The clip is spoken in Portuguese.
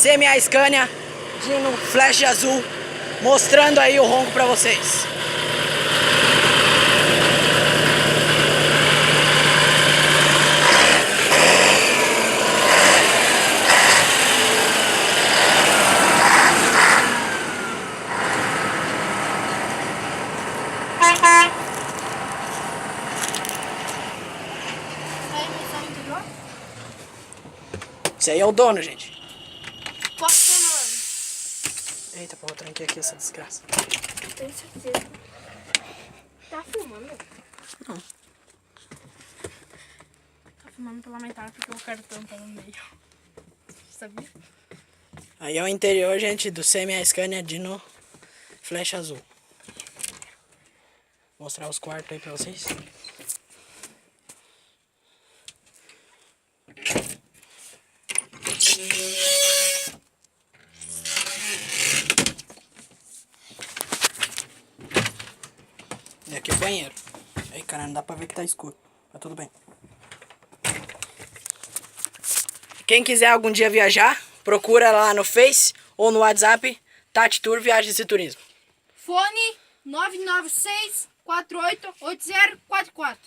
CMA Scania Dino Flash azul, mostrando aí o ronco pra vocês. Esse aí é o dono, gente. Posso filmando? Eita, porra, eu tranquei aqui essa desgraça. Tenho certeza. Tá filmando? Não. Tá filmando pela metade porque o cartão tá no meio. Sabia? Aí é o interior, gente, do CMA Scania Dino Flash azul. Vou mostrar os quartos aí pra vocês. E aqui é o banheiro. Aí, cara, não dá pra ver que tá escuro. Mas tudo bem. Quem quiser algum dia viajar, procura lá no Face ou no WhatsApp Tati Tour Viagens e Turismo. Fone 996 488044.